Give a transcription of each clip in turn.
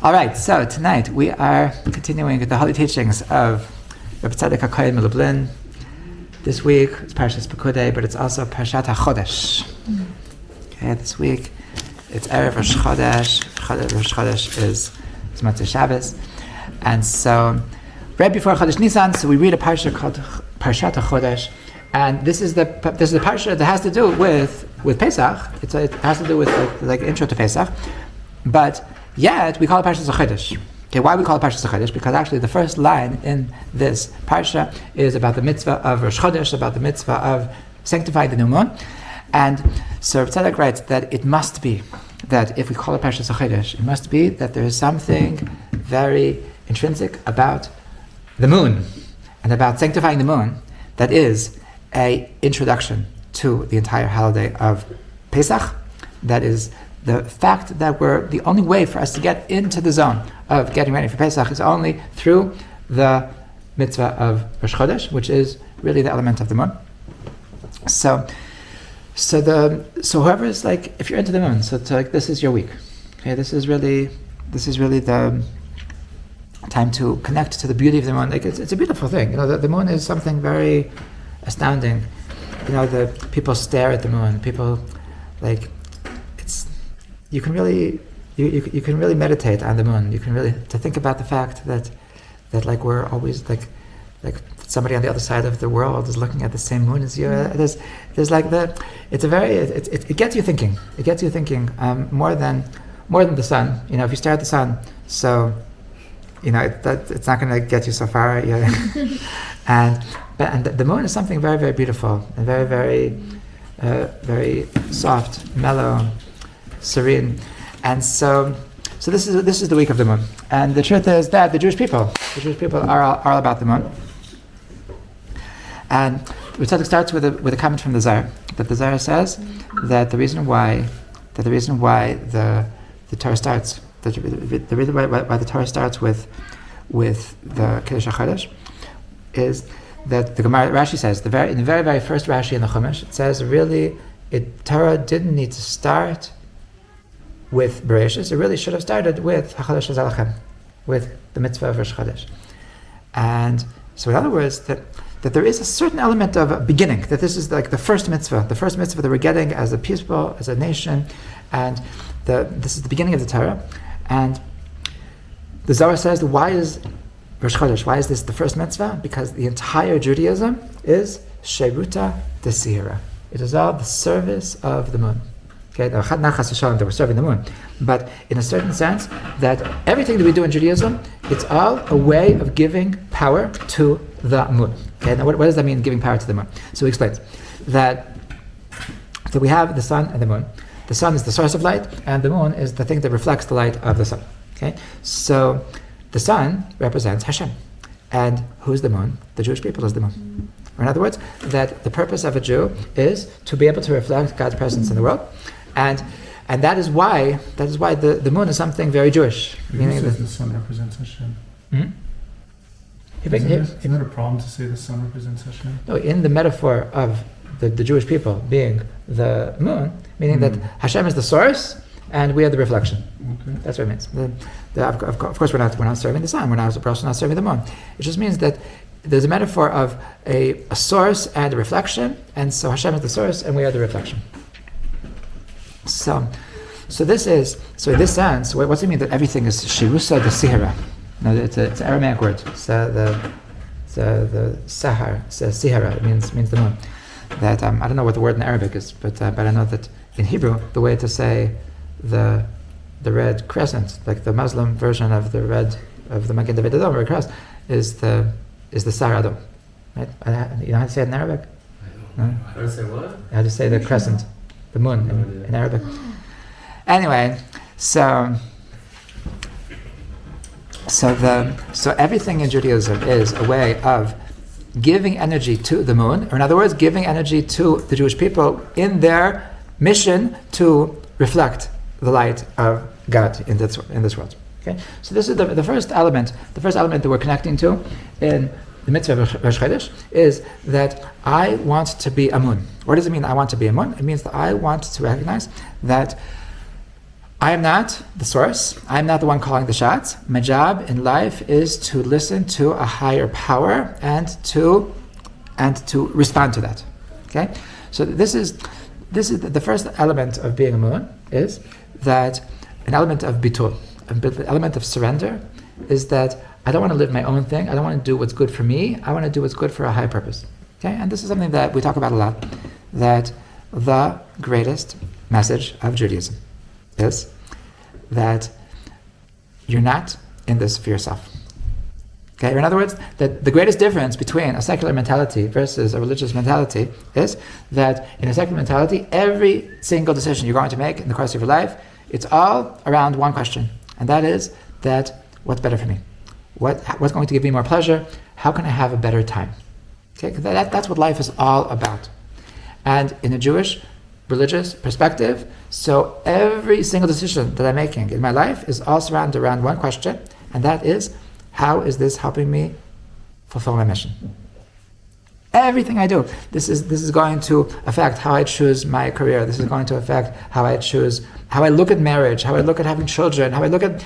All right, so tonight we are continuing with the holy teachings of Rabbi Tzadok HaKohen Lublin. This week it's Parshat Pekudei, but it's also Parshat Hachodesh. Okay, this week it's Erev Rosh Chodesh. Rosh Chodesh is Motzei Shabbos, and so right before Chodesh Nisan, so we read a parsha called Parshat Hachodesh, and this is the parsha that has to do with Pesach. It has to do with like intro to Pesach, but yet we call it Parshat Hachodesh. Okay, why we call it Parshat Hachodesh? Because actually the first line in this parsha is about the mitzvah of Rosh Chodesh, about the mitzvah of sanctifying the new moon. And so Tzadok writes that it must be that if we call it Parshat Hachodesh, it must be that there is something very intrinsic about the moon and about sanctifying the moon that is an introduction to the entire holiday of Pesach. That is the fact that the only way for us to get into the zone of getting ready for Pesach is only through the mitzvah of Rosh Chodesh, which is really the element of the moon. So whoever is like, if you're into the moon, so this is your week. Okay, this is really the time to connect to the beauty of the moon. Like it's a beautiful thing. You know, the moon is something very astounding. You know, the people stare at the moon. People like. You can really meditate on the moon. You can really to think about the fact that like we're always like somebody on the other side of the world is looking at the same moon as you. There's like it gets you thinking. It gets you thinking more than the sun. You know, if you stare at the sun, so you know it's not going to get you so far. and the moon is something very, very beautiful and very, very very soft, mellow, serene, and so this is the week of the moon, and the truth is that the Jewish people are all about the moon. And the Tzadok starts with a comment from the Zohar, that the Zohar says that the reason why the Torah starts, the reason why the Torah starts with the Kiddush HaChodesh is that the Gemara Rashi says in the very, very first Rashi in the Chumash, it says really Torah didn't need to start with Bereshis. It really should have started with Hachodesh Hazalachem, with the mitzvah of Rosh Chodesh. And so in other words, that there is a certain element of a beginning, that this is like the first mitzvah that we're getting as a people, as a nation, and this is the beginning of the Torah. And the Zohar says, why is Rosh Chodesh, why is this the first mitzvah? Because the entire Judaism is Sheruta Desihira. It is all the service of the moon. Okay, not chas v'shalom that we're serving the moon, but in a certain sense that everything that we do in Judaism, it's all a way of giving power to the moon. Okay, now what does that mean, giving power to the moon? So he explains that we have the sun and the moon. The sun is the source of light, and the moon is the thing that reflects the light of the sun. Okay, so the sun represents Hashem, and who's the moon? The Jewish people is the moon. Or in other words, that the purpose of a Jew is to be able to reflect God's presence in the world. And that is why the moon is something very Jewish. Meaning that the sun represents Hashem. Isn't it a problem to say the sun represents Hashem? No, in the metaphor of the Jewish people being the moon, meaning that Hashem is the source and we are the reflection. Okay. That's what it means. Of course, we're not serving the sun. We're also not serving the moon. It just means that there's a metaphor of a source and a reflection, and so Hashem is the source and we are the reflection. So in this sense, what's it mean that everything is shirusa desihira? No, it's an Aramaic word. So the sahar says sihara. It means the moon. That I don't know what the word in Arabic is, but I know that in Hebrew the way to say the red crescent, like the Muslim version of the Magen David Adom, red cross, is the Sar Adom. Right? You know how to say it in Arabic? How to say what? How to say the crescent, the moon in Arabic. Anyway, so everything in Judaism is a way of giving energy to the moon, or in other words, giving energy to the Jewish people in their mission to reflect the light of God in this world. Okay, so this is the first element. The first element that we're connecting to in the mitzvah of Rosh Chodesh is that I want to be a moon. What does it mean I want to be a moon? It means that I want to recognize that I am not the source. I am not the one calling the shots. My job in life is to listen to a higher power and to respond to that. Okay? So this is the first element of being a moon, is that an element of bitul, an element of surrender, is that I don't want to live my own thing. I don't want to do what's good for me. I want to do what's good for a higher purpose. Okay? And this is something that we talk about a lot, that the greatest message of Judaism is that you're not in this for yourself. Okay? Or in other words, that the greatest difference between a secular mentality versus a religious mentality is that in a secular mentality, every single decision you're going to make in the course of your life, it's all around one question. And that is that what's better for me? What's going to give me more pleasure? How can I have a better time? Okay? That's what life is all about. And in a Jewish religious perspective, so every single decision that I'm making in my life is all surrounded around one question, and that is, how is this helping me fulfill my mission? Everything I do, this is going to affect how I choose my career. This is going to affect how I look at marriage, how I look at having children, how I look at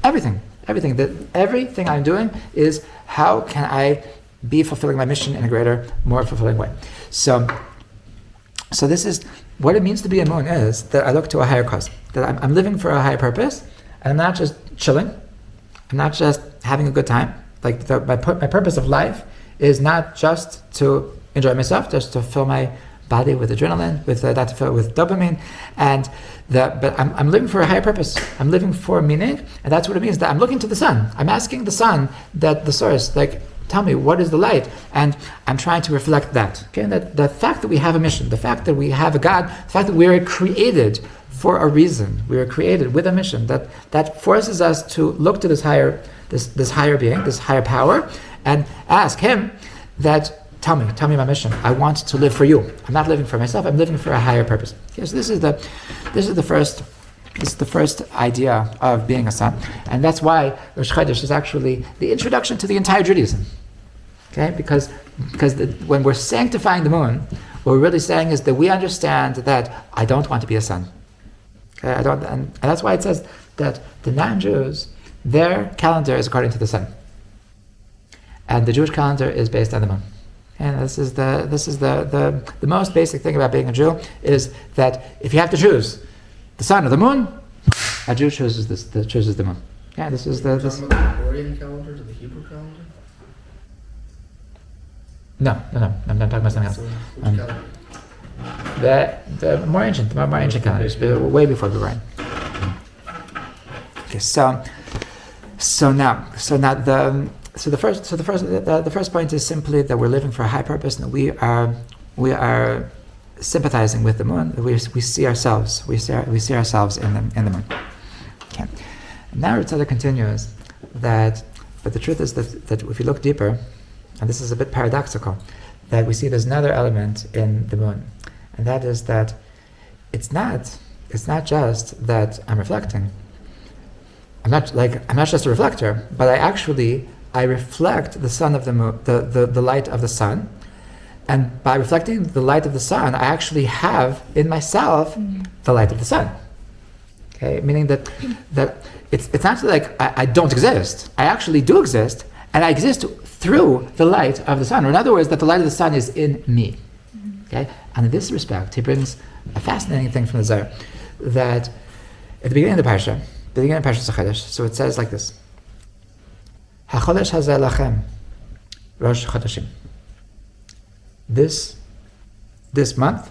everything. Everything I'm doing is how can I be fulfilling my mission in a greater, more fulfilling way. So this is what it means to be a moon, is that I look to a higher cause, that I'm living for a higher purpose, and I'm not just chilling, I'm not just having a good time. Like my purpose of life is not just to enjoy myself, just to fill my body with adrenaline, not to fill it with dopamine, but I'm living for a higher purpose. I'm living for meaning, and that's what it means that I'm looking to the sun. I'm asking the sun, that the source, like, tell me, what is the light? And I'm trying to reflect that. Okay, and that the fact that we have a mission, the fact that we have a God, the fact that we are created for a reason, we are created with a mission, that forces us to look to this higher being, this higher power, and ask Him that, tell me my mission. I want to live for you. I'm not living for myself. I'm living for a higher purpose. Okay, so this is the first idea of being a son, and that's why Rosh Chodesh is actually the introduction to the entire Judaism. Okay, because when we're sanctifying the moon, what we're really saying is that we understand that I don't want to be a son. Okay, and that's why it says that the non-Jews, their calendar is according to the sun, and the Jewish calendar is based on the moon. And this is the most basic thing about being a Jew, is that if you have to choose the sun or the moon, a Jew chooses the moon. Yeah, this is the Gregorian calendar to the Hebrew calendar? No, I'm not talking about something else. The more ancient calendars, way before Gregorian. Okay, so the first point is simply that we're living for a high purpose, and we are sympathizing with the moon. We see ourselves in the moon. Okay. And now Tzadok continues but the truth is that if you look deeper, and this is a bit paradoxical, that we see there's another element in the moon, and that is that it's not just that I'm reflecting. I'm not just a reflector, but I reflect the sun of the moon, the light of the sun, and by reflecting the light of the sun, I actually have in myself the light of the sun. Okay, meaning that it's not like I don't exist. I actually do exist, and I exist through the light of the sun. Or in other words, that the light of the sun is in me. Okay, and in this respect, he brings a fascinating thing from the Zohar, that at the beginning of the Parshat, Hachodesh, so it says like this: Hachodesh hazeh lachem, Rosh Chodeshim. This month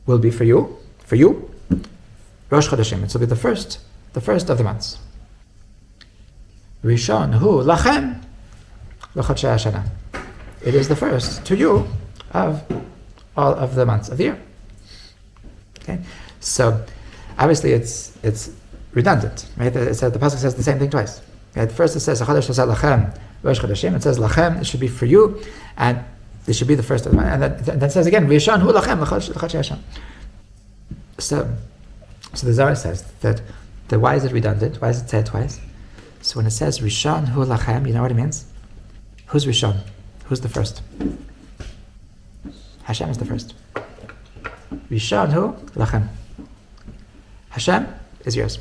will be for you, Rosh Chodeshim. It will be the first of the months. Rishon hu lachem l'chodshei hashana. It is the first to you of all of the months of the year. Okay, so obviously it's redundant, right? The pasuk says the same thing twice. At first it says Hachodesh hazeh lachem Rosh Chodeshim. It says lachem. It should be for you, and this should be the first of the month. And then it says again Rishon hu lachem l'chodshei hashana. So the Zohar says that why is it redundant? Why is it said twice? So when it says Rishon hu lachem, you know what it means? Who's Rishon? Who's the first? Hashem is the first. Rishon hu lachem. Hashem is yours.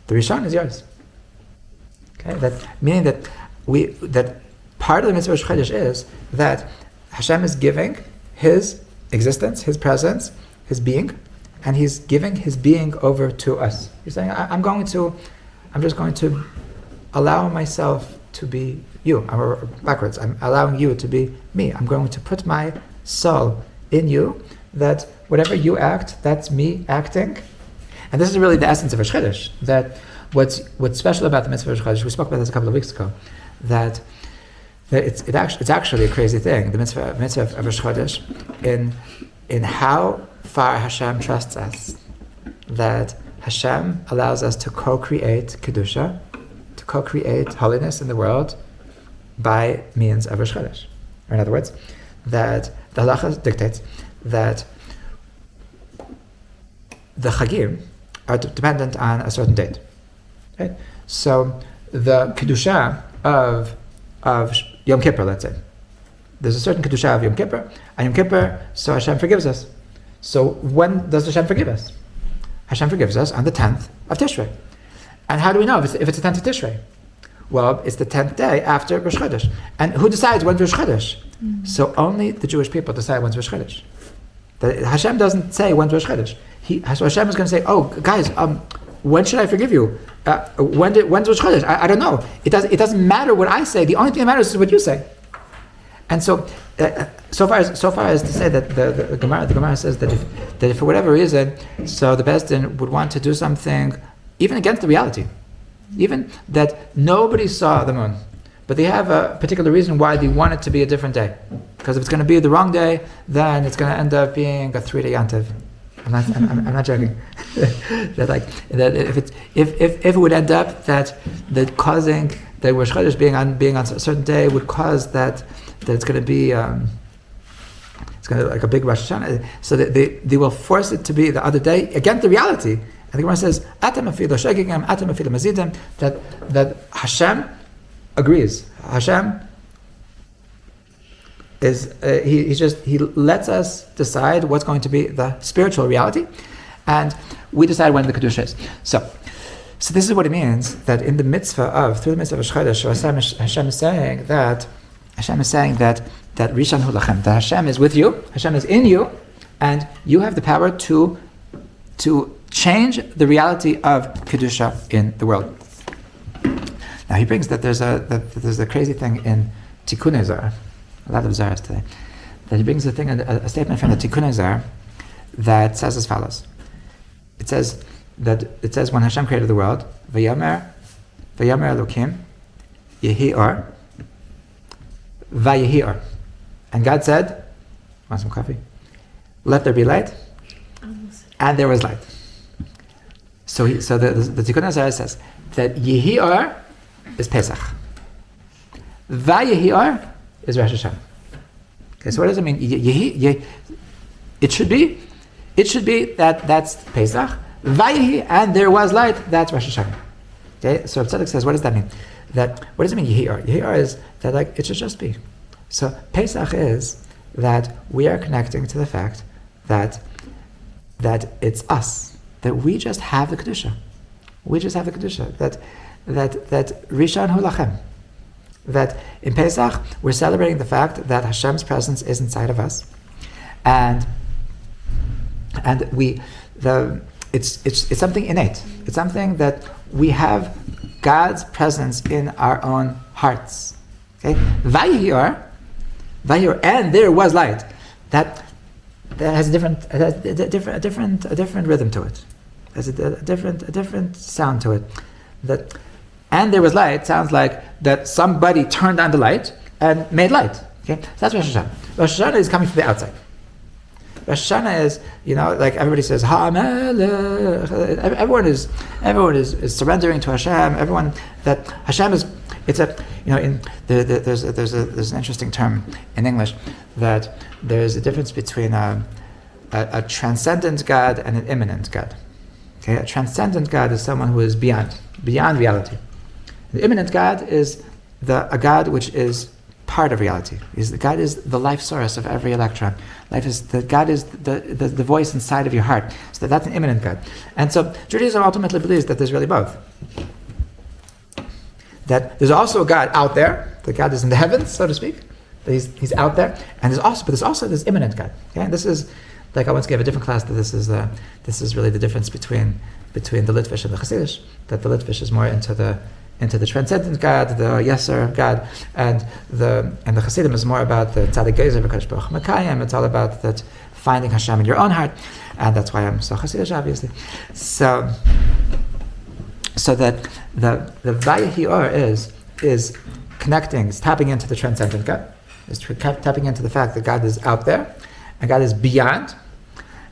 The Rishon is yours. Okay, that meaning that part of the mitzvah of Hachodesh is that Hashem is giving His existence, His presence, His being, and He's giving His being over to us. He's saying, I'm just going to allow myself to be you. Backwards. I'm allowing you to be me. I'm going to put my soul in you, that whatever you act, that's me acting. And this is really the essence of Hachodesh. That what's special about the mitzvah of Hachodesh, we spoke about this a couple of weeks ago, that it's actually a crazy thing, the mitzvah of Hachodesh, in how far Hashem trusts us. That Hashem allows us to co-create Kedusha, to co-create holiness in the world by means of Hachodesh. Or in other words, that the halacha dictates that the chagim are dependent on a certain date. Okay? So the kedusha of Yom Kippur, let's say, there's a certain kedusha of Yom Kippur, and Yom Kippur, so Hashem forgives us. So when does Hashem forgive us? Hashem forgives us on the 10th of Tishrei. And how do we know if it's the 10th of Tishrei? Well, it's the 10th day after Rosh Chodesh. And who decides when's Rosh Chodesh? So only the Jewish people decide when's Rosh Chodesh. Hashem doesn't say when's Rosh Chodesh. So Hashem is going to say, oh, guys, when should I forgive you? When's Rosh Chodesh? I don't know. It doesn't matter what I say. The only thing that matters is what you say. And so, so far as to say that the Gemara says that if for whatever reason, so the Beis Din would want to do something even against the reality, even that nobody saw the moon, but they have a particular reason why they want it to be a different day. Because if it's going to be the wrong day, then it's going to end up being a 3-day yantiv. I'm not joking. that if it would end up that causing the Rosh Chodesh being on a certain day would cause that it's going to be it's going to like a big Rosh Hashanah, so that they will force it to be the other day against the reality. And the Gemara says, "Atam afilu shegigim, atam afilu mazidim." That Hashem agrees. Hashem is he lets us decide what's going to be the spiritual reality, and we decide when the kedusha is. So this is what it means that in the mitzvah through the mitzvah of Hachodesh, Hashem is saying that Rishon hu lachem, that Hashem is with you, Hashem is in you, and you have the power to change the reality of kedusha in the world. Now he brings that there's a crazy thing in Tikkunei Zohar, a lot of Zohars today, that he brings a statement from the Tikkunei Zohar that says as follows. It says when Hashem created the world, Vayomer Elokim Yehi Or Vayehi Or, and God said, want some coffee? Let there be light, and there was light. So the Tikkunei Zohar says that Yehi Or is Pesach, Vayehi Or is Rosh Hashanah. Okay, so what does it mean? It should be that's Pesach. Vayehi, and there was light, that's Rosh Hashanah. Okay, so Tzadok says, what does that mean? What does it mean, Yehi Or? Yehi Or is that it should just be. So Pesach is that we are connecting to the fact that it's us, that we just have the Kedusha. We just have the Kedusha. That Rishon hu lachem. That in Pesach, we're celebrating the fact that Hashem's presence is inside of us. And it's something innate. It's something that we have God's presence in our own hearts. Okay? Vayehi Or, and there was light. That has a different rhythm to it. Has a different sound to it. That and there was light sounds like that somebody turned on the light and made light. Okay, so that's Rosh Hashanah. Rosh Hashanah is coming from the outside. Rosh Hashanah is, like everybody says, Ha'amelech. Everyone is surrendering to Hashem. Everyone that Hashem is. It's there's an interesting term in English that there's a difference between a transcendent God and an immanent God. Okay, a transcendent God is someone who is beyond reality. The immanent God is a God which is part of reality. God is the life source of every electron. God is the voice inside of your heart. So that's an immanent God. And so Judaism ultimately believes that there's really both. That there's also a God out there, that God is in the heavens, so to speak. That he's out there, and there's also this immanent God. Okay, and this is, like I once gave a different class, that this is really the difference between the Litvish and the Hachodesh. That the Litvish is more into the transcendent God, the Yeser God, and the Hasidim is more about the Tzadok Gezer v'Kadosh Baruch Hu Mekayim. It's all about that finding Hashem in your own heart, and that's why I'm so Hasidish, obviously. So that the Vayehi Or is connecting, is tapping into the transcendent God, is tapping into the fact that God is out there, and God is beyond,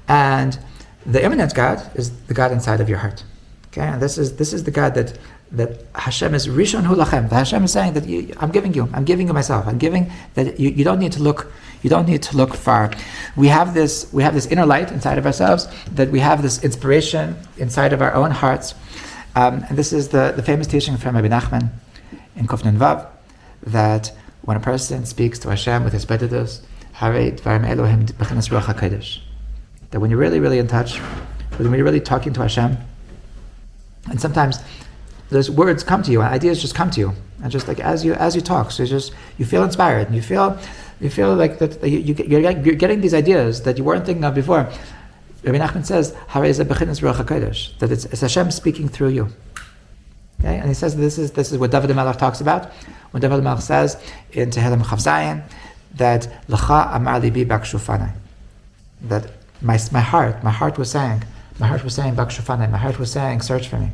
and the immanent God is the God inside of your heart. Okay, and this is the God that Hashem is Rishon Hu Lachem. That Hashem is saying that I'm giving you myself. I'm giving that you don't need to look. You don't need to look far. We have this inner light inside of ourselves. That we have this inspiration inside of our own hearts. And this is the famous teaching from Rabbi Nachman in Kuf Nun Vav, that when a person speaks to Hashem with his bedidus, Harei Dvarim Elohim B'chinas Ruach HaKodesh, that when you're really, really in touch, when you're really talking to Hashem, and sometimes those words come to you, and ideas just come to you, and just like as you talk, so you feel inspired, and you feel like that you're getting these ideas that you weren't thinking of before. Rabbi Nachman says, "Harei ze b'chinas ruach hakodesh," that it's Hashem speaking through you. Okay, and he says this is what David HaMelech talks about when David HaMelech says in Tehillim Chav Zayin that L'cha amar libi b'akshufanai, that my heart was saying b'akshufanai, my heart was saying, search for me.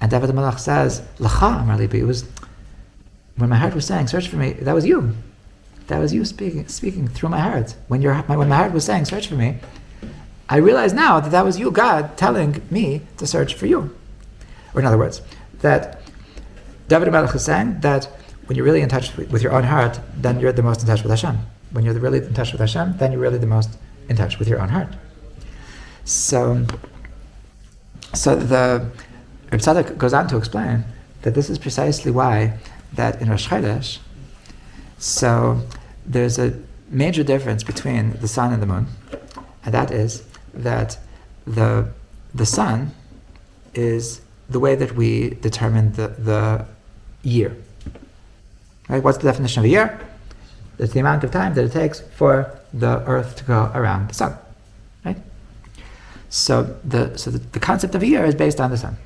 And David HaMelech says, L'cha amar libi, it was when my heart was saying, search for me, that was you. That was you speaking through my heart. When my heart was saying, search for me, I realize now that was you, God, telling me to search for you. Or in other words, that David HaMelech is saying that when you're really in touch with your own heart, then you're the most in touch with Hashem. When you're really in touch with Hashem, then you're really the most in touch with your own heart. So the Reb Tzadok goes on to explain that this is precisely why that in Rosh Chodesh, so there's a major difference between the sun and the moon, and that is that the sun is the way that we determine the year. Right? What's the definition of a year? It's the amount of time that it takes for the earth to go around the sun. Right? So the concept of a year is based on the sun.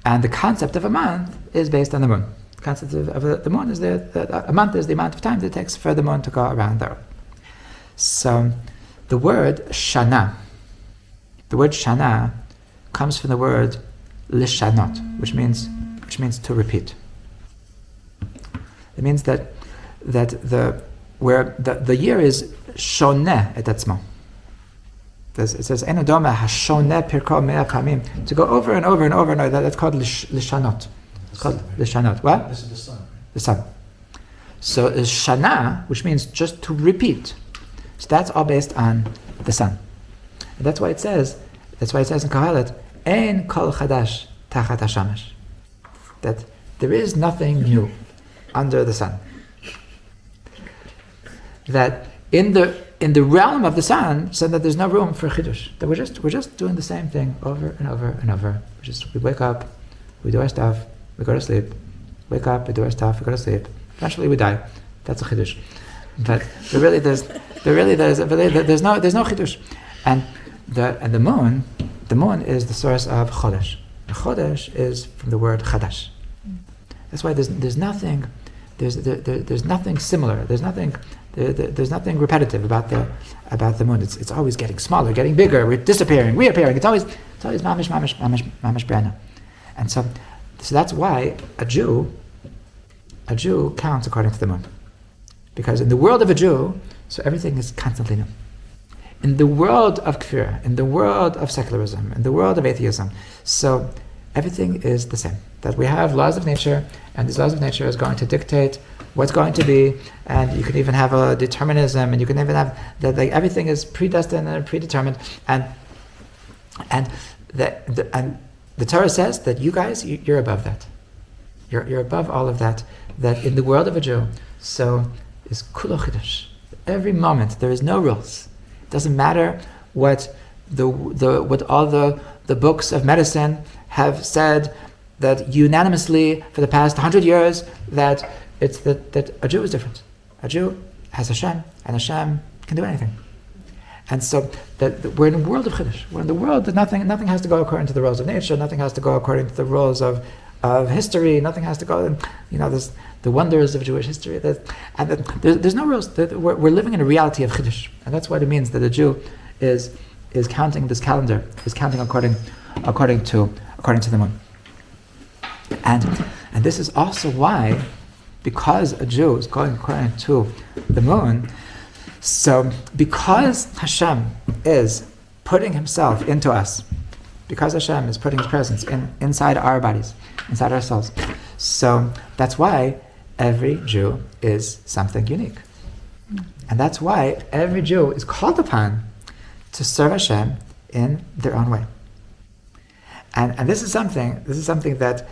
And the concept of a month is based on the moon. The concept of the moon is a month is the amount of time that it takes for the moon to go around the earth. So the word shana comes from the word lishanot, which means to repeat. It means that the year is shoneh et atzmo. It says eno doma hashoneh pirko mea kamim, to go over and over and over and over. That's called lishanot. It's called lishanot. What? This is the sun. Right? The sun. So is shana, which means just to repeat. So that's all based on the sun. And that's why it says in Kohelet, ein kol chadash tachat hashamesh, that there is nothing new under the sun. That in the realm of the sun, so that there's no room for chidush. That we're just doing the same thing over and over and over. We wake up, we do our stuff, we go to sleep. Wake up, we do our stuff, we go to sleep. Eventually we die. That's a chidush. But there's no chidush. And the moon is the source of chodesh. The chodesh is from the word chadash. That's why there's nothing similar. There's nothing repetitive about the moon. It's always getting smaller, getting bigger, disappearing, reappearing. It's always mamish brand. And so that's why a Jew counts according to the moon. Because in the world of a Jew, so everything is constantly new. In the world of kfir, in the world of secularism, in the world of atheism, so everything is the same. That we have laws of nature, and these laws of nature is going to dictate what's going to be, and you can even have a determinism, and you can even have that, like, everything is predestined and predetermined, and the Torah says that you guys, you're above that. You're above all of that. That in the world of a Jew, So is kulo chidush. Every moment there is no rules. It doesn't matter what what all the books of medicine have said, that unanimously for the past 100 years that a Jew is different. A Jew has Hashem, and Hashem can do anything. And so that we're in a world of Chiddush. We're in the world that nothing has to go according to the rules of nature. Nothing has to go according to the rules of history. Nothing has to go. There's the wonders of Jewish history. There's no rules. We're living in a reality of Chiddush, and that's what it means that a Jew is counting this calendar, is counting according to the moon. And this is also why, because a Jew is going according to the moon, so because Hashem is putting himself into us, because Hashem is putting his presence inside our bodies, inside our souls, so that's why every Jew is something unique. And that's why every Jew is called upon to serve Hashem in their own way. And this is something that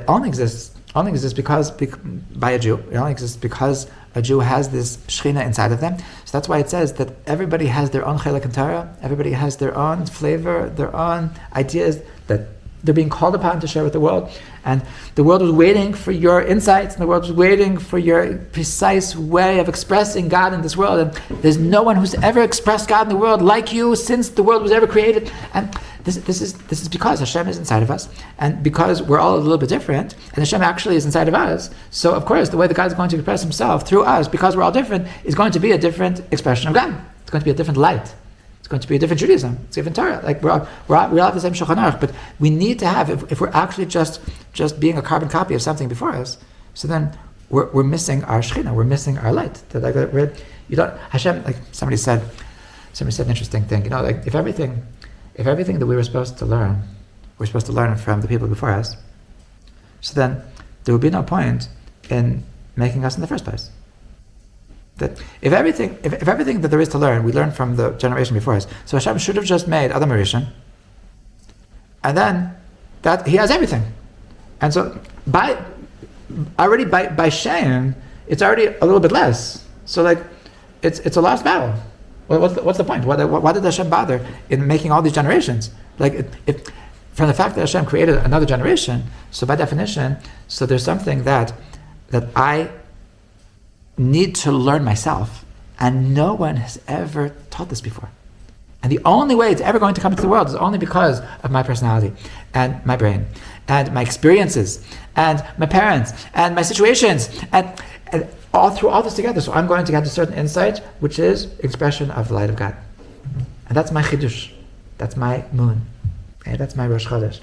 only exists because by a Jew. It only exists because a Jew has this Shechina inside of them. So that's why it says that everybody has their own Chelek in Torah. Everybody has their own flavor, their own ideas that they're being called upon to share with the world. And the world was waiting for your insights, and the world was waiting for your precise way of expressing God in this world. And there's no one who's ever expressed God in the world like you since the world was ever created. And this is because Hashem is inside of us, and because we're all a little bit different, and Hashem actually is inside of us. So of course, the way that God is going to express himself through us, because we're all different, is going to be a different expression of God. It's going to be a different light. It's going to be a different Judaism. It's a different Torah. Like we all have the same Shulchan Aruch, but we need to have, if we're actually just being a carbon copy of something before us, so then we're missing our Shekhinah, we're missing our light. Hashem, like somebody said an interesting thing. Like if everything that we were supposed to learn from the people before us, so then there would be no point in making us in the first place. That if everything that there is to learn, we learn from the generation before us, so Hashem should have just made Adam Rishon, and then that he has everything. And so by Shem, it's already a little bit less. So like it's a lost battle. What's the point? Why did Hashem bother in making all these generations? Like, if from the fact that Hashem created another generation, so by definition, so there's something that I need to learn myself, and no one has ever taught this before. And the only way it's ever going to come into the world is only because of my personality, and my brain, and my experiences, and my parents, and my situations, and all through all this together. So I'm going to get a certain insight, which is expression of the light of God. And that's my Chidush. That's my moon. Okay? That's my Rosh Chodesh.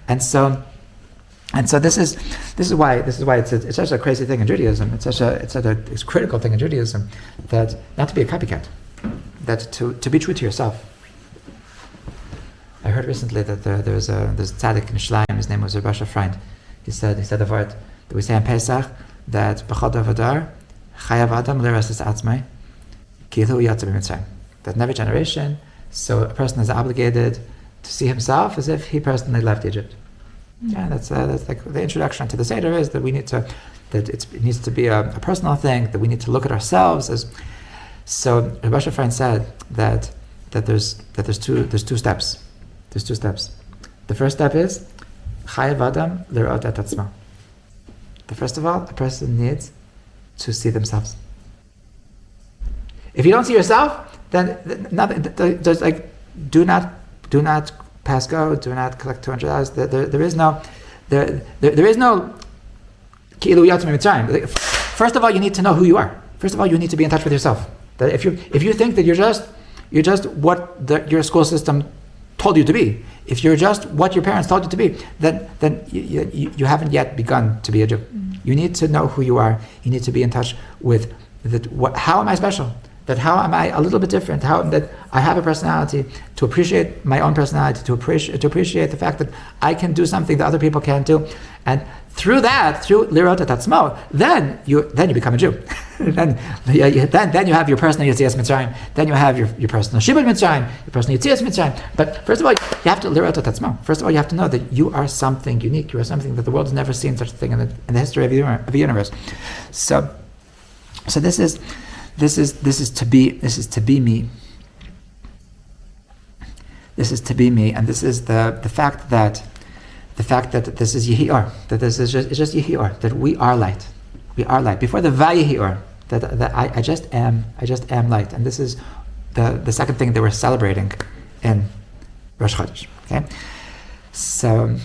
And so this is why it's such a crazy thing in Judaism. It's such a critical thing in Judaism, that not to be a copycat, that to be true to yourself. I heard recently that there's a Tzadok in Shleim. His name was Rabbi Freund. He said a word that we say on Pesach, that b'chol davadar chayav adam leras es atzmai kilu yatsa b'mitzrayim. That in every generation, so a person is obligated to see himself as if he personally left Egypt. Yeah, that's like the introduction to the Seder is that it needs to be a personal thing, that we need to look at ourselves as. So Rabbi Freund said that there's two steps. There's two steps. The first step is chayav adam lerot et atzma. But first of all, a person needs to see themselves. If you don't see yourself, then nothing. There's like, do not pass go. Do not collect $200. There is no kilu yatzim mitzrayim. First of all, you need to know who you are. First of all, you need to be in touch with yourself. That if you think that you're just what your school system told you to be, if you're just what your parents told you to be, then you haven't yet begun to be a Jew. You need to know who you are. You need to be in touch with how am I special? that how am I a little bit different, how that I have a personality, to appreciate my own personality, to appreciate the fact that I can do something that other people can't do, and through that, through lirot atatzmo, then you become a Jew. then you have your personal Yetzias Mitzrayim, then you have your personal Shibud Mitzrayim, your personal Yetzias Mitzrayim. But first of all, you have to lirot atatzmo. First of all, you have to know that you are something unique. You are something that the world has never seen such a thing in the history of the universe. So this is to be me. This is to be me, and this is the fact that this is Yehi'or, that this is just Yehi'or, that we are light. We are light. Before the Vayehi'or, that I just am light. And this is the second thing that we're celebrating in Rosh Chodesh. Okay? So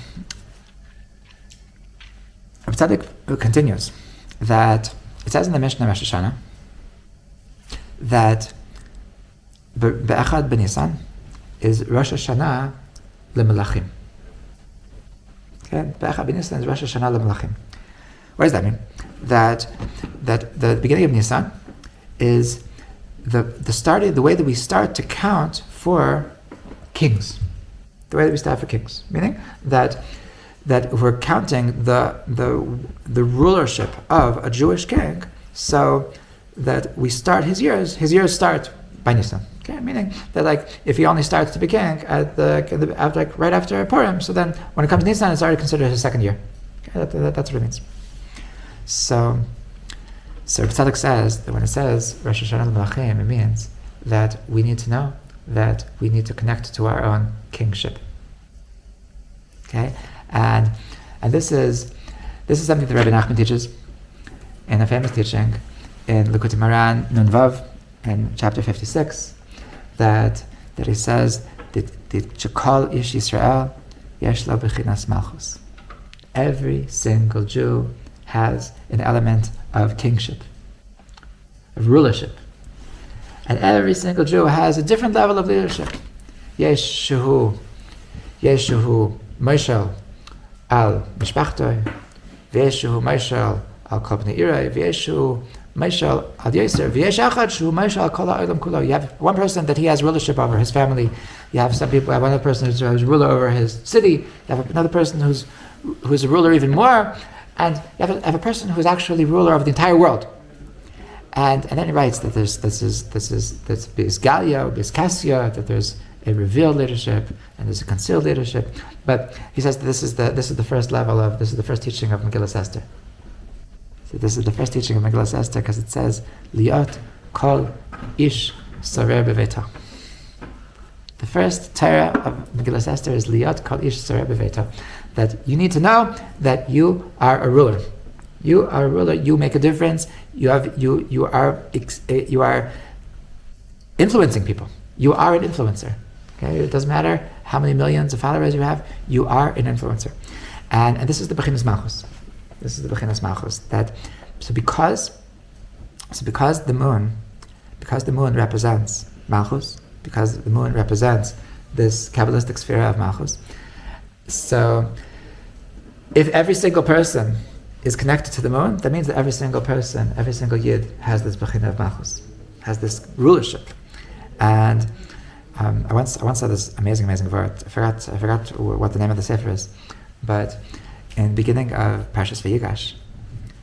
Tzadok continues that it says in the Mishnah Rosh Hashanah that Be'echad B'Nisan is Rosh Hashanah L'Melachim. Okay? Be'echad B'Nisan is Rosh Hashanah L'Melachim. What does that mean? That the beginning of Nisan is the way that we start to count for kings. The way that we start for kings. Meaning that we're counting the rulership of a Jewish king, so that we start his years start by Nisan. Okay, meaning that if he only starts to be king right after Purim, so then when it comes to Nisan, it's already considered his second year. Okay, that's what it means. So Tzadok says that when it says Rosh Hashanah L'Melachim, it means that we need to know that we need to connect to our own kingship. Okay, and this is something that Rabbi Nachman teaches in a famous teaching in Likutei Moharan Nun Vav in chapter 56, that he says that Shekol Ish Yisrael Yesh Lo Bechinas Malchus. Every single Jew has an element of kingship, of rulership. And every single Jew has a different level of leadership. Yeshu Moshel al Mishpachtoi, V'yeshu Moshel al Kol Bnei Irei, V'yeshu Moshel al Yoser, V'yesh Echad Shu Moshel al Kol Ha'olam Kulo. You have one person that he has rulership over his family. You have some people, another person who's ruler over his city. You have another person who's a ruler even more. And you have a person who is actually ruler of the entire world. And then he writes that there's Bisgalia, Biskasia, that there's a revealed leadership and there's a concealed leadership. But he says that this is the first teaching of Megillas Esther. So this is the first teaching of Megillas Esther because it says Liot Kol Ish Sarer Beveto. The first Torah of Megillas Esther is Liot Kol Ish Sarer Beveto. That you need to know that you are a ruler. You are a ruler. You make a difference. You are influencing people. You are an influencer. Okay, it doesn't matter how many millions of followers you have. You are an influencer, and this is the Bechinas Malchus. This is the Bechinas Malchus. Because the moon represents Malchus, because the moon represents this Kabbalistic sphere of Malchus. So, if every single person is connected to the moon, that means that every single person, every single Yid has this Bechina of Malchus, has this rulership. And I once saw this amazing word. I forgot what the name of the sefer is, but in the beginning of Parshat Vayigash,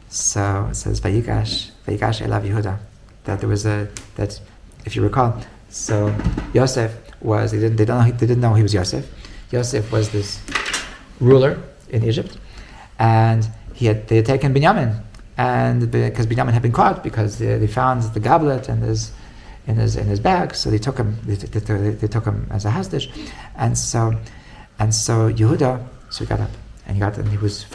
so it says Vayigash Elav Yehuda, that if you recall, so Yosef was they didn't know he was Yosef. Yosef was this ruler in Egypt, and they had taken Binyamin, and because Binyamin had been caught because they found the goblet in his bag, so they took him as a hostage, and so Yehuda, so he got up and he was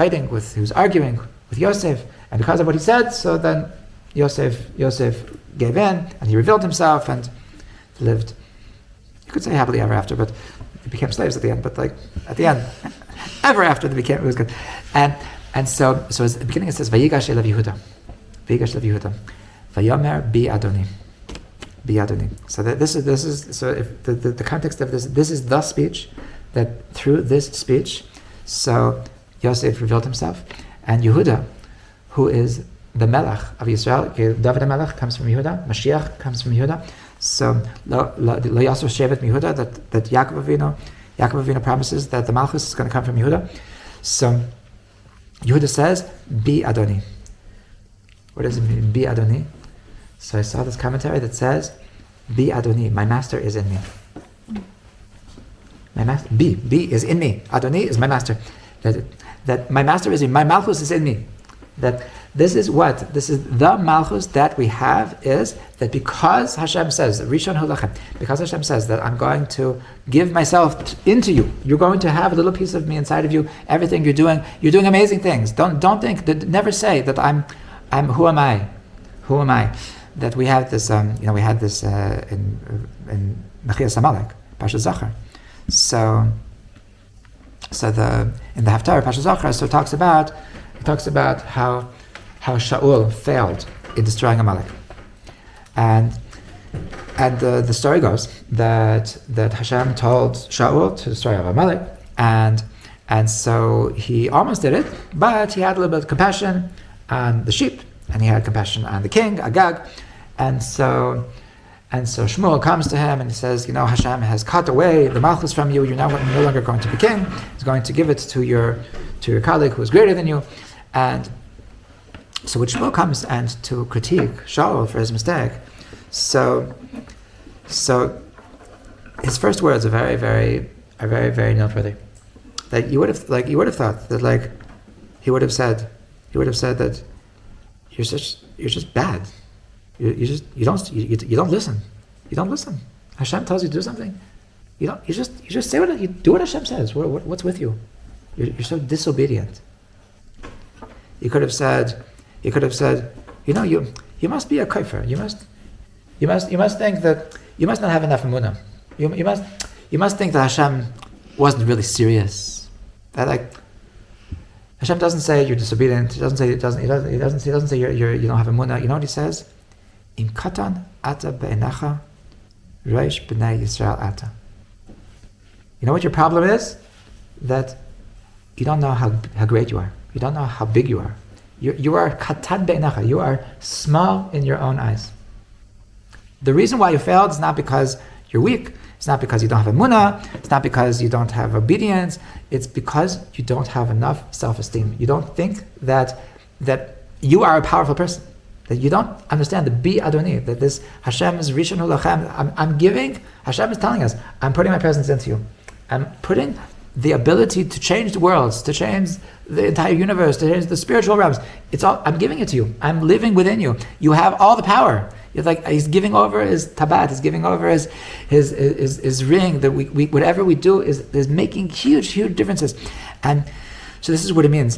arguing with Yosef, and because of what he said, so then Yosef gave in and he revealed himself and lived, you could say happily ever after, but they became slaves at the end, but at the end, ever after it was good. And so at the beginning it says, Vayigash elav Yehuda, Vayomer bi Adoni. So this is so if the context of this is the speech, that through this speech, so Yosef revealed himself, and Yehuda, who is the Melech of Yisrael. David HaMelech comes from Yehuda. Mashiach comes from Yehuda. So Lo Yasser Shevet Yehuda, that Yaakov Avinu promises that the Malchus is going to come from Yehuda. So Yehuda says, Bi Adoni. What does it mean, Bi Adoni? So I saw this commentary that says, Bi Adoni, my master is in me. My master, Bi is in me. Adoni is my master. That my master is in me. My Malchus is in me. That this is the Malchus that we have, is that because Hashem says, Rishon Hulachem, because Hashem says that I'm going to give myself into you, you're going to have a little piece of me inside of you, everything you're doing amazing things. Don't think, never say that I'm who am I? Who am I? That we have this, we had this in Mechias Amalek, Parshat Zachar. So in the Haftarah Parshat Zachar, so it talks about how Shaul failed in destroying Amalek, and the story goes that Hashem told Shaul to destroy Amalek, and so he almost did it, but he had a little bit of compassion on the sheep, and he had compassion on the king Agag, and so Shmuel comes to him and he says, Hashem has cut away the Malchus from you. You're now no longer going to be king. He's going to give it to your colleague who is greater than you. And so when Shmuel comes and to critique Shaul for his mistake, so his first words are very, very noteworthy. Like you would have thought that he would have said that you're just bad. You don't listen. You don't listen. Hashem tells you to do something. You just say you do what Hashem says. What's with you? You're so disobedient. You could have said, you must be a kafir. You must think that you must not have enough emunah. You must think that Hashem wasn't really serious. That Hashem doesn't say you're disobedient. He doesn't say you don't have emunah. You know what he says? In katan ata be'enacha, reish b'nei Yisrael ata. You know what your problem is? That you don't know how great you are. You don't know how big you are. You are katan be'enacha. You are small in your own eyes. The reason why you failed is not because you're weak. It's not because you don't have emunah. It's not because you don't have obedience. It's because you don't have enough self-esteem. You don't think that you are a powerful person. That you don't understand the Bi Adoni, that this Hashem is Rishon Hulachem. I'm giving, Hashem is telling us, I'm putting my presence into you. I'm putting the ability to change the worlds, to change the entire universe, to change the spiritual realms. I'm giving it to you. I'm living within you. You have all the power. It's like he's giving over his tabat, he's giving over his ring, that we whatever we do is making huge differences. And so this is what it means.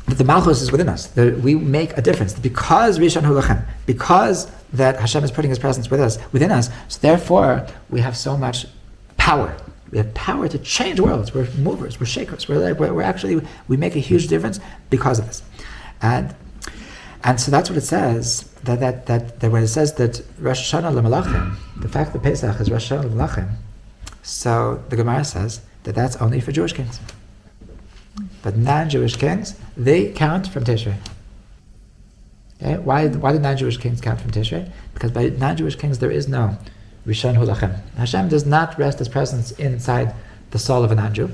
That the Malchus is within us, that we make a difference. Because Rishon Hulachem, because that Hashem is putting His presence within us, so therefore we have so much power. We have power to change worlds. We're movers, we're shakers. We make a huge difference because of this. And so that's what it says, that when it says that Rosh Hashanah l'Malachim, the fact that Pesach is Rosh Hashanah l'Malachim, so the Gemara says that that's only for Jewish kings. But non-Jewish kings, they count from Tishrei. Okay? Why do non-Jewish kings count from Tishrei? Because by non-Jewish kings there is no Rishon Hulachem. Hashem does not rest His presence inside the soul of a non-Jew.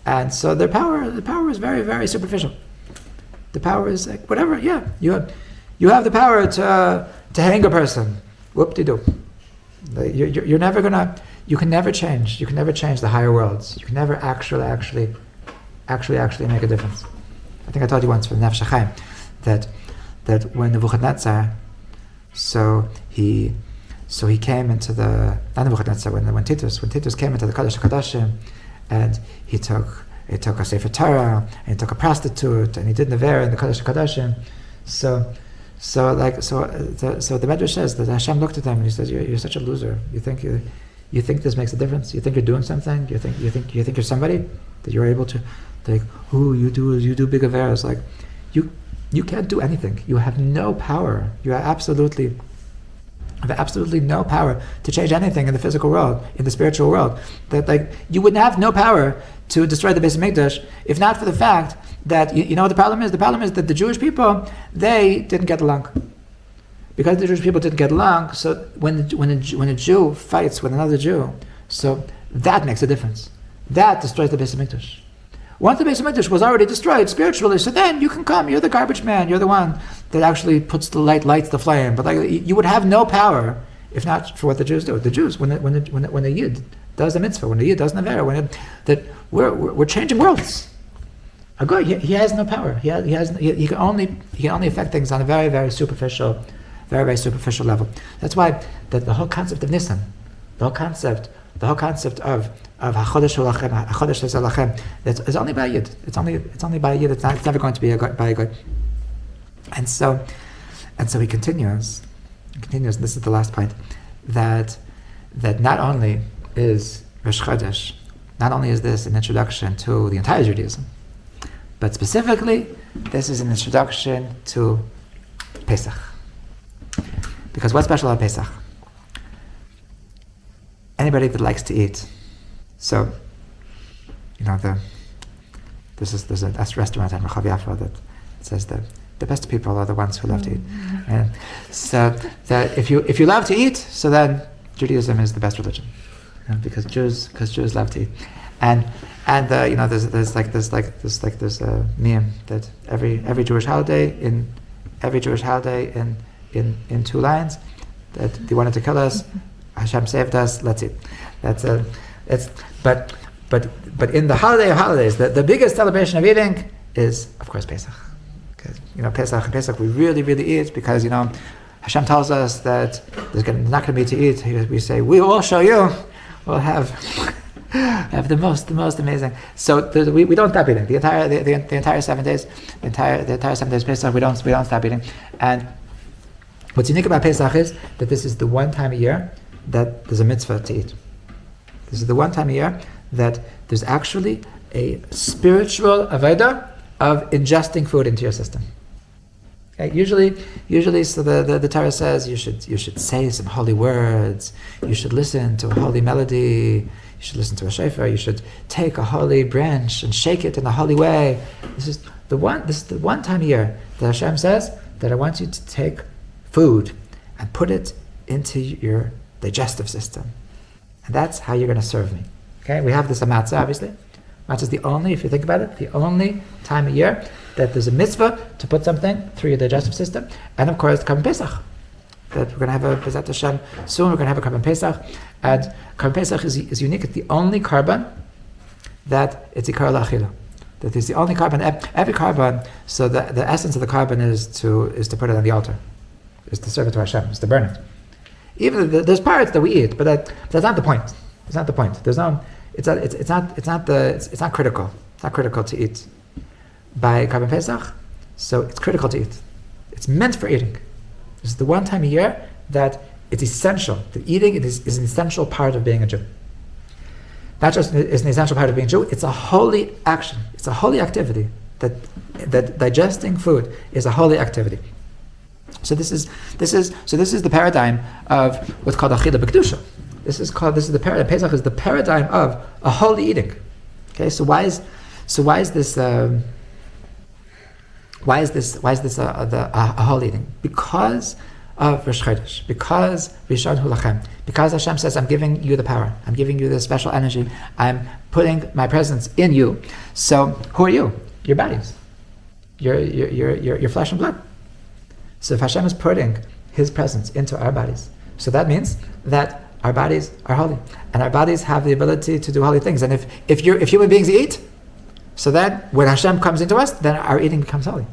And so the power is very, very superficial. The power is like whatever, you have the power to hang a person. Whoop-de-doo. You can never change the higher worlds. You can never actually make a difference. I think I told you once from Nefesh HaChaim that when Nebuchadnezzar, so he came into the, not Nebuchadnezzar, when Titus came into the Kodesh HaKodashim, and he took a Sefer Torah, and he took a prostitute, and he did Nevera in the Kodesh HaKodashim. So the Medrash says that Hashem looked at him and He says, "You're such a loser. You think this makes a difference? You think you're doing something? You think you're somebody that you're able to, like, you do big affairs. Like, you can't do anything. You have no power. You have absolutely no power to change anything in the physical world, in the spiritual world. That, like, you would have no power to destroy the Beis Hamikdash if not for the fact that you know what the problem is? The problem is that the Jewish people, they didn't get along. Because the Jewish people didn't get along, so when a Jew fights with another Jew, so that makes a difference. That destroys the Beis Hamikdash. Once the Beis Hamikdash was already destroyed spiritually, so then you can come. You're the garbage man. You're the one that actually puts the lights the flame. But like you would have no power if not for what the Jews do. The Jews, when the Yid does the mitzvah, when the Yid does the Nevera, that we're changing worlds. A guy, he has no power. He can only affect things on a very, very superficial level. That's why the whole concept of Nisan, the whole concept of Hachodesh Lachem, it's only by a Yid. It's only by a Yid. It's never going to be by a guy. And so he continues. And this is the last point, that not only is Rosh Chodesh, not only is this an introduction to the entire Judaism, but specifically, this is an introduction to Pesach. Because what's special about Pesach? Anybody that likes to eat. So, there's a restaurant in Rechav Yafa that says that the best people are the ones who love to eat. And so that if you love to eat, so then Judaism is the best religion, because Jews love to eat. And there's a meme that every Jewish holiday in 2 lines, that they wanted to kill us, Hashem saved us, let's eat. But in the holiday of holidays, the biggest celebration of eating is, of course, Pesach. Because Pesach we really, really eat, because Hashem tells us that there's not going to be to eat. We say, we will show you. We'll have the most amazing. So we don't stop eating the entire 7 days. The entire 7 days Pesach we don't stop eating. And what's unique about Pesach is that this is the one time a year that there's a mitzvah to eat. This is the one time a year that there's actually a spiritual avodah of ingesting food into your system. Okay? Usually, so the Torah says you should say some holy words. You should listen to a holy melody. You should listen to a shofar. You should take a holy branch and shake it in a holy way. This is the one time a year that Hashem says that I want you to take food and put it into your digestive system, and that's how you're going to serve me. Okay, we have this matzah, obviously. Matzah is the only, if you think about it, the only time a year that there's a mitzvah to put something through your digestive system. And of course, Korban Pesach. That we're going to have a B'ezrat Hashem soon. We're going to have a Korban Pesach, and Korban Pesach is unique. It's the only korban that it's ikar la'achila. That is the only korban. Every korban. So the essence of the korban is to put it on the altar, is to serve it to Hashem, is to burn it. Even there's parts that we eat, but that's not the point. It's not the point. There's no. It's not critical. It's not critical to eat by Korban Pesach. So it's critical to eat. It's meant for eating. This is the one time a year that it's essential. That eating is an essential part of being a Jew. Not just is an essential part of being a Jew. It's a holy action. It's a holy activity. That digesting food is a holy activity. So this is the paradigm of what's called achila b'kedusha. This is the paradigm. Pesach is the paradigm of a holy eating. Okay, so why is this a holy eating? Because of Rosh Chodesh. Because Rishon Hu Lachem. Because Hashem says, I'm giving you the power. I'm giving you the special energy. I'm putting my presence in you. So who are you? Your bodies. Your flesh and blood. So if Hashem is putting His presence into our bodies, so that means that our bodies are holy, and our bodies have the ability to do holy things. And if human beings eat, so then when Hashem comes into us, then our eating becomes holy.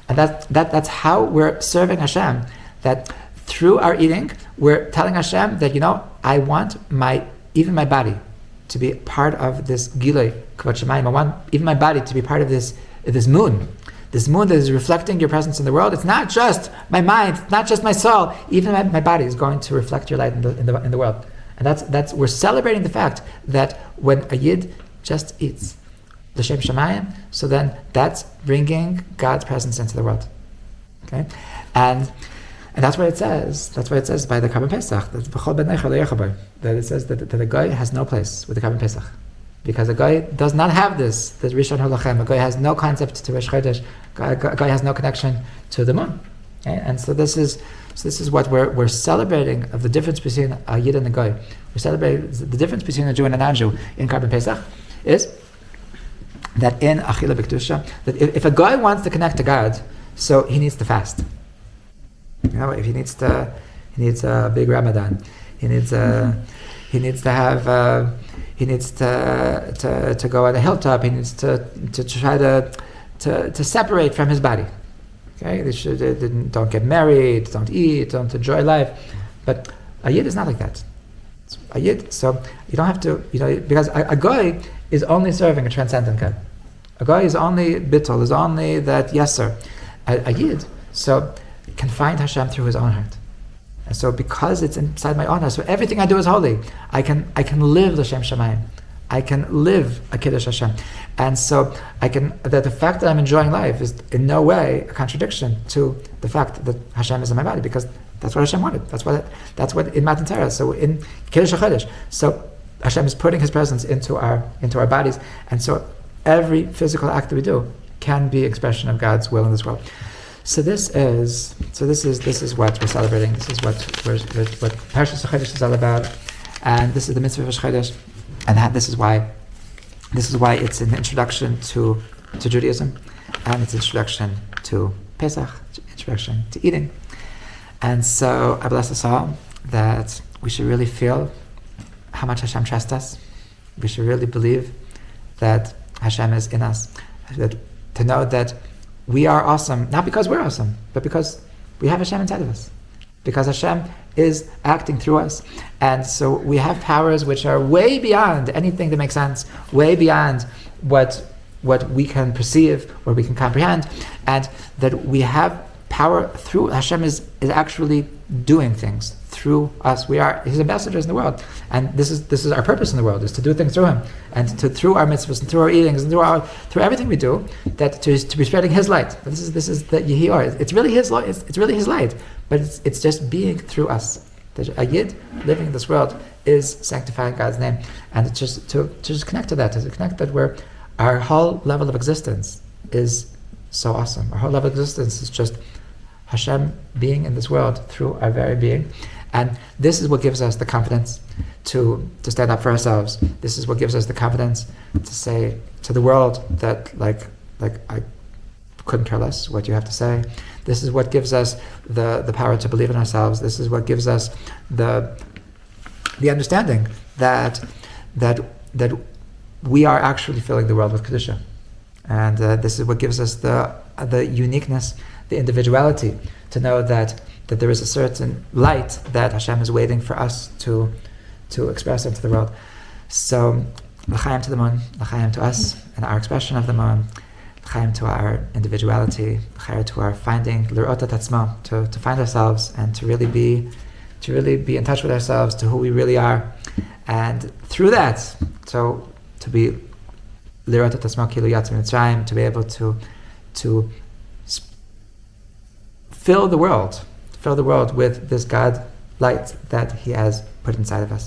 And that's how we're serving Hashem. That through our eating, we're telling Hashem that I want even my body to be part of this gilui kavod shamayim. I want even my body to be part of this moon. This moon that is reflecting your presence in the world. It's not just my mind, it's not just my soul. Even my body is going to reflect your light in the world. And that's we're celebrating the fact that when a Yid just eats l'shem shamayim, so then that's bringing God's presence into the world. Okay, and that's what it says. That's what it says by the Korban Pesach. That it says that the guy has no place with the Korban Pesach. Because a guy does not have this Rishon Halachem. A guy has no concept to Rosh Chodesh. A guy has no connection to the moon. Okay? And so this is what we're celebrating of the difference between a Yid and a Goy. We're celebrating the difference between a Jew and a non-Jew in Karban Pesach is that in Achila B'Kedusha, that if a guy wants to connect to God, so he needs to fast. If he needs a big Ramadan. He needs to go on a hilltop. He needs to try to separate from his body. Okay, don't get married, don't eat, don't enjoy life. But a Yid is not like that. A Yid, so you don't have to, because a Goy is only serving a transcendent God. A Goy is only bittul, is only that yeser. A Yid, so can find Hashem through his own heart. And so because it's inside my own heart, so everything I do is holy. I can live l'shem shamayim. I can live a Kiddush Hashem. And so the fact that I'm enjoying life is in no way a contradiction to the fact that Hashem is in my body, because that's what Hashem wanted. That's what in Matan Torah. So in Kiddush HaChodesh. So Hashem is putting His presence into our bodies. And so every physical act that we do can be expression of God's will in this world. So this is what we're celebrating. This is what Parshat Hachodesh is all about, and this is the mitzvah of Rosh Chodesh, and this is why it's an introduction to Judaism, and it's an introduction to Pesach, introduction to eating, and so I bless us all that we should really feel how much Hashem trusts us. We should really believe that Hashem is in us, that to know that we are awesome, not because we're awesome, but because we have Hashem inside of us. Because Hashem is acting through us. And so we have powers which are way beyond anything that makes sense, way beyond what we can perceive or we can comprehend. And that we have power through, Hashem is actually doing things through us. We are His ambassadors in the world. And this is our purpose in the world, is to do things through Him. And through our mitzvahs and through our eatings and through everything we do, that to be spreading His light. This is the Yehi. It's really His light. It's really His light. But it's just being through us. A Yid living in this world is sanctifying God's name. And it's just to connect to that, to connect that our whole level of existence is so awesome. Our whole level of existence is just Hashem being in this world through our very being. And this is what gives us the confidence to stand up for ourselves. This is what gives us the confidence to say to the world that like I couldn't care less what you have to say. This is what gives us the power to believe in ourselves. This is what gives us the understanding that we are actually filling the world with Kedusha. And this is what gives us the uniqueness, the individuality, to know that there is a certain light that Hashem is waiting for us to express into the world. So, l'chaim to the moon, l'chaim to us and our expression of the moon, l'chaim to our individuality, l'chaim to our finding, l'rot et atzmo, to find ourselves and to really be in touch with ourselves, to who we really are, and through that, so to be l'rot et atzmo kilu yatz mitzrayim, to be able to fill the world with this God light that He has put inside of us.